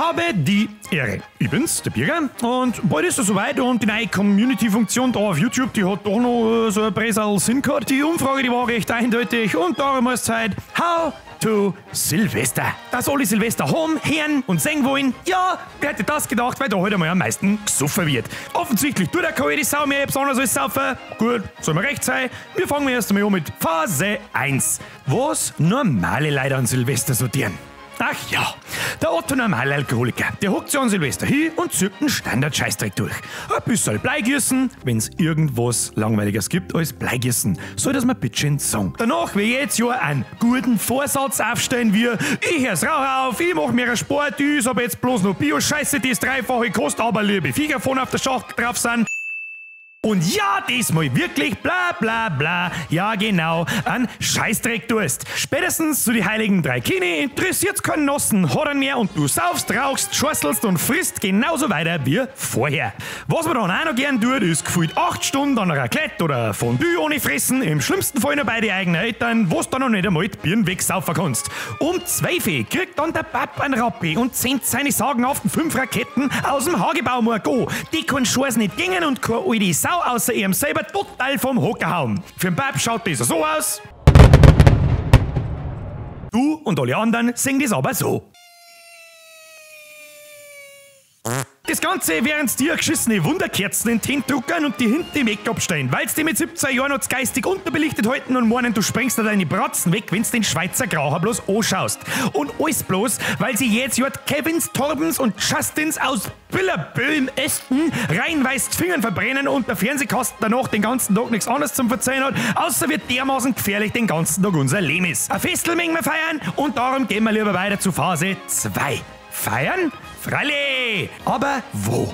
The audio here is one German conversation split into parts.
habe die Ehre. Ich bin's, der Birger, und bald ist es soweit und die neue Community-Funktion da auf YouTube, die hat doch noch so ein Bresal Sinn gehabt. Die Umfrage, die war recht eindeutig und darum ist Zeit, How to Silvester. Dass alle Silvester haben, hören und singen wollen, ja, wer hätte das gedacht, weil da halt einmal am meisten gesoffen wird. Offensichtlich tut der keine Sau mehr besonders als saufen. Gut, soll mir recht sein. Wir fangen erst einmal an mit Phase 1. Was normale Leute an Silvester sortieren. Ach ja, der Otto-Normalalkoholiker, der hockt sich an Silvester hin und zieht einen Standard-Scheißdreck durch. Ein bisschen Bleigießen, wenn's irgendwas Langweiliges gibt als Bleigießen, soll das mal bitte sagen. Danach will ich jetzt ja einen guten Vorsatz aufstellen wie, ich hör's Rauch auf, ich mach mehr Sport, ich ist aber jetzt bloß noch Bio-Scheiße, die ist dreifache Kost, aber liebe Viecher vorne auf der Schachtel drauf sind. Und ja, diesmal wirklich bla bla bla, ja genau, an Scheißdreck tust. Spätestens zu die heiligen 3 Kine interessiert's keinen Nossen, hat er mehr und du saufst, rauchst, schorselst und frisst genauso weiter wie vorher. Was man dann auch noch gern tut, ist gefühlt 8 Stunden an Raclette oder Fondue ohne Fressen, im schlimmsten Fall noch bei den eigenen Eltern, wo du dann noch nicht einmal die Birnen wegsaufen kannst. Um 12 Uhr kriegt dann der Papp einen Rappi und sendet seine sagenhaften 5 Raketen aus dem Hagebau go. Die kann Scheiß nicht gingen und keine alte Sau außer ihm selber total vom Hocker hauen. Für den Pap schaut das so aus. Du und alle anderen singen das aber so. Das Ganze, während dir geschissene Wunderkerzen in den Tint druckern und die hinten im Make-up stehen, weil's die mit 17 Jahren noch geistig unterbelichtet halten und meinen, du sprengst dir deine Bratzen weg, wenn's den Schweizer Grauer bloß anschaust. Und alles bloß, weil sie jetzt Kevins, Torbens und Justins aus Billerböhm Ästen reinweist Fingern verbrennen und der Fernsehkasten danach den ganzen Tag nichts anderes zum Verzeihen hat, außer wird dermaßen gefährlich den ganzen Tag unser Leben ist. Ein Festel mögen wir feiern und darum gehen wir lieber weiter zu Phase 2. Feiern? Freilich! Aber wo?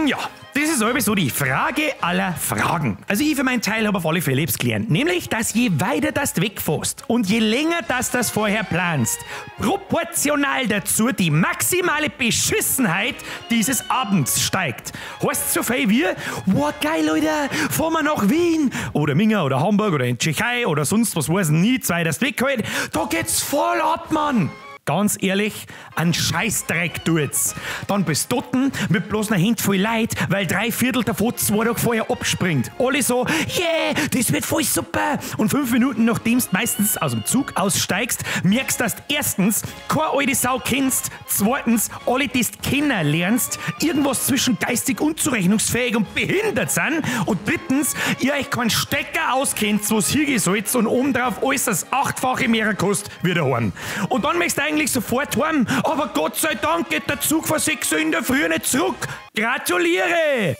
Ja, das ist sowieso die Frage aller Fragen. Also ich für meinen Teil habe auf alle Fälle gelernt. Nämlich, dass je weiter das du wegfährst und je länger das vorher planst, proportional dazu die maximale Beschissenheit dieses Abends steigt. Heißt so viel wie, wow geil Leute, fahren wir nach Wien oder Minga oder Hamburg oder in Tschechei oder sonst was weiß ich nie, zwei das weghält, da geht's voll ab, Mann! Ganz ehrlich, ein Scheißdreck tut's. Dann bist du dort mit bloß einer Handvoll Leid, weil 3/4 davon 2 Tage vorher abspringt. Alle so, yeah, das wird voll super. Und 5 Minuten nachdem du meistens aus dem Zug aussteigst, merkst du, dass du erstens keine alte Sau kennst, zweitens alle, die du kennenlernst, irgendwas zwischen geistig unzurechnungsfähig und behindert sind und drittens, ihr euch keinen Stecker auskennt, wo's hingehen sollt und obendrauf alles das 8-fache mehr kostet wie daheim. Und dann möchtest du eigentlich sofort heim, aber Gott sei Dank geht der Zug vor 6 Uhr in der Früh nicht zurück. Gratuliere!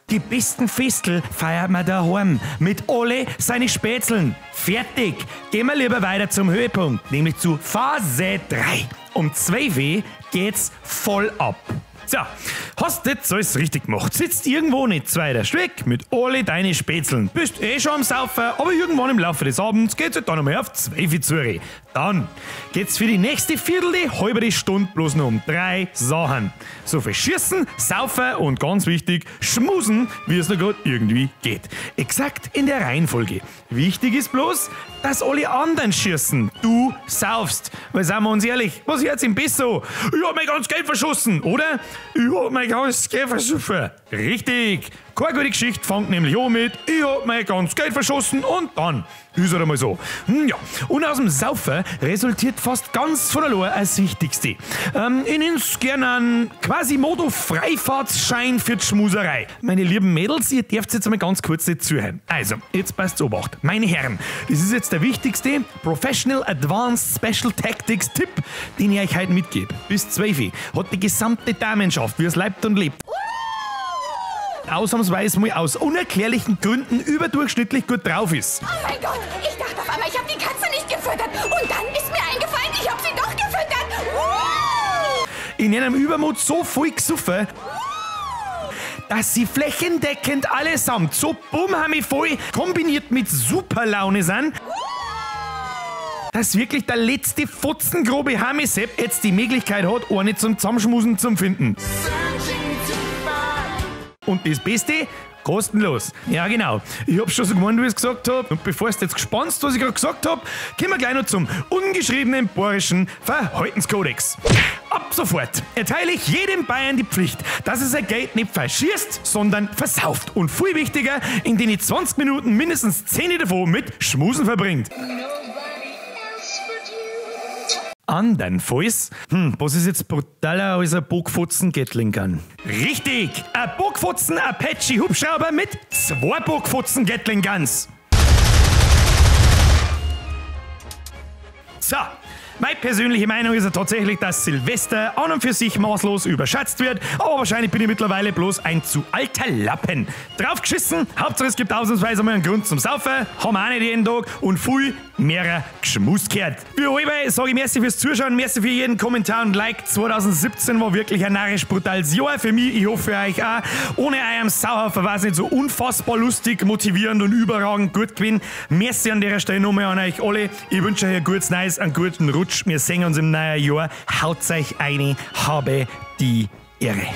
Die besten Festel feiert man daheim mit alle seine Spätzeln. Fertig! Gehen wir lieber weiter zum Höhepunkt, nämlich zu Phase 3. Um 12 Uhr geht's voll ab. So, hast jetzt alles richtig gemacht. Sitzt irgendwo nicht zweiter Streck mit alle deine Spätzeln. Bist eh schon am Saufen, aber irgendwann im Laufe des Abends geht's halt dann einmal auf 12 Uhr zu. Dann geht's für die nächste halbe Stunde bloß noch um 3 Sachen. So viel Schießen, Saufen und ganz wichtig, Schmusen, wie es noch gerade irgendwie geht. Exakt in der Reihenfolge. Wichtig ist bloß, dass alle anderen schießen. Du saufst. Weil seien wir uns ehrlich, was hört's im Biss so? Ich hab mein ganzes Geld verschossen, oder? Ich hab mein ganzes Geld verschossen. Richtig. Keine gute Geschichte fängt nämlich an mit, ich hab mein ganzes Geld verschossen und dann ist er einmal so. Ja. Und aus dem Saufen resultiert fast ganz von allein als Wichtigste. Ich nenn's gerne einen Quasimodo-Freifahrtsschein für die Schmuserei. Meine lieben Mädels, ihr dürft jetzt einmal ganz kurz nicht zuhören. Also, jetzt passt Obacht. Meine Herren, das ist jetzt der wichtigste Professional Advanced Special Tactics Tipp, den ich euch heute mitgebe. Bis 12 Uhr hat die gesamte Damenschaft, wie es leibt und lebt, ausnahmsweise mal aus unerklärlichen Gründen überdurchschnittlich gut drauf ist. Oh mein Gott, ich dachte auf einmal, ich habe die Katze nicht gefüttert. Und dann ist mir eingefallen, ich habe sie doch gefüttert. In einem Übermut so voll gesoffen, dass sie flächendeckend allesamt so voll kombiniert mit Superlaune sind, dass wirklich der letzte fotzengrobe Hamisepp jetzt die Möglichkeit hat, eine zum Zusammenschmusen zu finden. Und das Beste, kostenlos. Ja genau, ich hab's schon so gemeint, wie ich es gesagt hab. Und bevor du jetzt gespannt, was ich gerade gesagt hab, kommen wir gleich noch zum ungeschriebenen bayerischen Verhaltenskodex. Ab sofort erteile ich jedem Bayern die Pflicht, dass er sein Geld nicht verschießt, sondern versauft. Und viel wichtiger, indem ich 20 Minuten mindestens 10 davon mit Schmusen verbringt. Andernfalls, was ist jetzt brutaler als ein Bockfotzen-Gatling-Gun? Richtig! Ein Bockfotzen-Apache-Hubschrauber mit 2 Bockfotzen-Gatling-Guns. So, meine persönliche Meinung ist ja tatsächlich, dass Silvester an und für sich maßlos überschätzt wird, aber wahrscheinlich bin ich mittlerweile bloß ein zu alter Lappen. Draufgeschissen, Hauptsache es gibt ausnahmsweise mal einen Grund zum Saufen, haben wir auch nicht jeden Tag und viel mehrer Geschmus gehört. Wie immer sage ich merci fürs Zuschauen, merci für jeden Kommentar und Like. 2017 war wirklich ein narrisch brutales Jahr für mich, ich hoffe für euch auch. Ohne eurem Sauhaufen war es nicht so unfassbar lustig, motivierend und überragend gut gewesen. Merci an der Stelle nochmal an euch alle. Ich wünsche euch ein gutes Neues, einen guten Rutsch. Wir sehen uns im neuen Jahr. Haut euch eine, habe die Ehre.